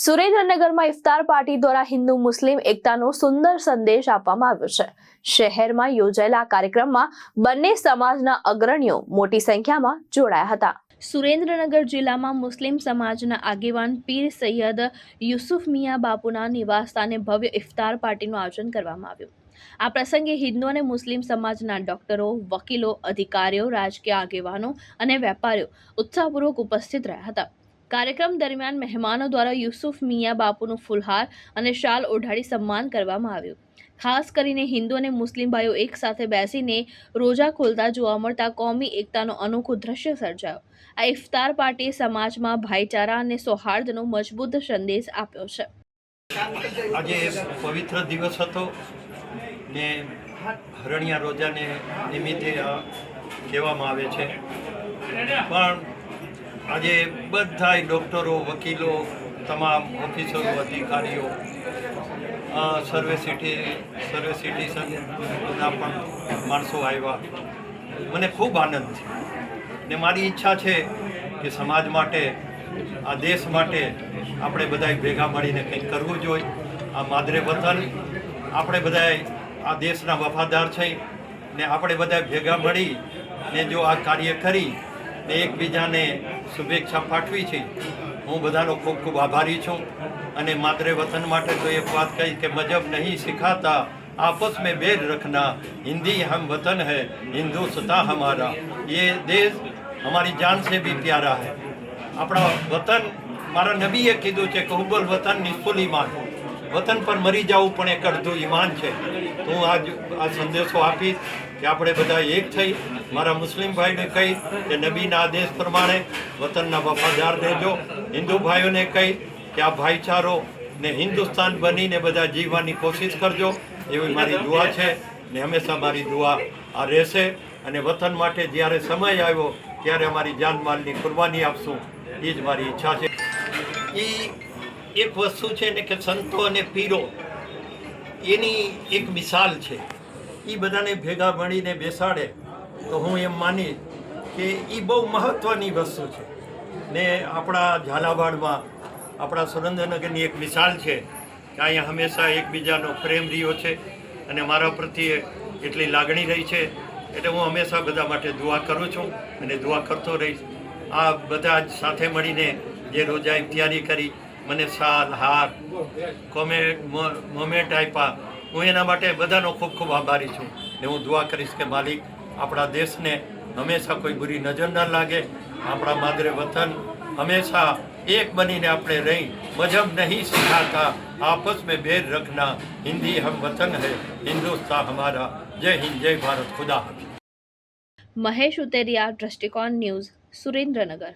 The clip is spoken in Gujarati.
સુરેન્દ્રનગરમાં ઇફતાર પાર્ટી દ્વારા હિન્દુ મુસ્લિમ એકતાનો સુંદર સંદેશ આપવામાં આવ્યો છે। શહેરમાં યોજાયેલા આ કાર્યક્રમમાં બંને સમાજના અગ્રણીઓ મોટી સંખ્યામાં જોડાયા હતા। સુરેન્દ્રનગર જિલ્લામાં મુસ્લિમ સમાજના આગેવાન પીર સૈયદ યુસુફ મિયા બાપુના નિવાસસ્થાને ભવ્ય ઇફતાર પાર્ટીનું આયોજન કરવામાં આવ્યું। આ પ્રસંગે હિન્દુ અને મુસ્લિમ સમાજના ડોક્ટરો, વકીલો, અધિકારીઓ, રાજકીય આગેવાનો અને વેપારીઓ ઉત્સાહપૂર્વક ઉપસ્થિત રહ્યા હતા। કાર્યક્રમ દરમિયાન મહેમાનો દ્વારા યુસુફ મિયા બાપુનું ફૂલહાર અને શાલ ઓઢાડી સન્માન કરવામાં આવ્યું। ખાસ કરીને હિન્દુ અને મુસ્લિમ ભાઈઓ એક સાથે બેસીને રોજા ખોલતા જોવા મળતા કોમી એકતાનો અનોખો દ્રશ્ય સર્જાયો। આ ઇફતાર પાર્ટીએ સમાજમાં ભાઈચારા અને સૌહાર્દનો મજબૂત સંદેશ આપ્યો છે। આજે પવિત્ર દિવસ હતો ને હરણિયા રોજાને નિમિત્તે કહેવામાં આવે છે, પણ આજે બધા ડૉક્ટરો, વકીલો, તમામ ઓફિસરો, અધિકારીઓ, સર્વે સિટીઝનના પણ માણસો આવ્યા। મને ખૂબ આનંદ છે ને મારી ઈચ્છા છે કે સમાજ માટે, આ દેશ માટે આપણે બધાએ ભેગા મળીને કંઈક કરવું જોઈએ। આ માદરે વતન, આપણે બધાએ આ દેશના વફાદાર છે ને આપણે બધાએ ભેગા મળી ને જો આ કાર્ય કરી ને એકબીજાને શુભેચ્છા પાઠવી છે। હું બધાનો ખૂબ ખૂબ આભારી છું અને માદરે વતન માટે તો એક વાત કહી કે મજહબ નહીં સિખાતા आपस में भेद रखना, हिंदी हम वतन है, हिंदुस्तान हमारा, ये देश हमारी जान से भी प्यारा है। अपना वतन, મારા નબીએ કીધું છે કે હુબલ વતન નિસ્ફુલ ઈમાન, વતન પર મરી જવું પણ એક અડધું ઈમાન છે। તો હું આજ આ સંદેશો આપીશ કે આપણે બધા એક થઈ મારા મુસ્લિમ ભાઈને કહી કે નબીના આદેશ પ્રમાણે વતનના વફાદાર રહેજો। હિન્દુ ભાઈઓને કહી કે આ ભાઈચારો ને હિન્દુસ્તાન બનીને બધા જીવવાની કોશિશ કરજો, એવી મારી દુઆ છે ને હંમેશા મારી દુઆ આ રહેશે। અને વતન માટે જ્યારે સમય આવ્યો ત્યારે અમારી જાનમાલની કુરબાની આપશું, એ જ મારી ઈચ્છા છે। એ એક વસ્તુ છે ને કે સંતો અને પીરો એની એક મિસાલ છે, એ બધાને ભેગા મળીને બેસાડે તો હું એમ માનીશ કે એ બહુ મહત્ત્વની વસ્તુ છે ને આપણા ઝાલાવાડમાં, આપણા સુરેન્દ્રનગરની એક મિસાલ છે કે અહીંયા હંમેશા એકબીજાનો પ્રેમ રહ્યો છે અને મારા પ્રત્યે એટલી લાગણી રહી છે, એટલે હું હંમેશા બધા માટે દુઆ કરું છું અને દુઆ કરતો રહીશ। આ બધા જ સાથે મળીને જે રોજા ઇફતારી કરી, મને શાલ, હાર, મોમેન્ટ આપ્યા, હું એના માટે બધાનો ખૂબ ખૂબ આભારી છું ને હું દુઆ કરીશ કે માલિક આપણા દેશને હંમેશા કોઈ બુરી નજર ન લાગે। આપણા માદરે વતન હંમેશા एक बनीने अपने रही, मजहब नहीं सिखाता आपस में भेद रखना, हिंदी हम वतन है, हिंदुस्तान हमारा। जय हिंद, जय भारत, खुदा हाफिज़। महेश उतेरिया, दृष्टिकोण न्यूज़, सुरेंद्रनगर।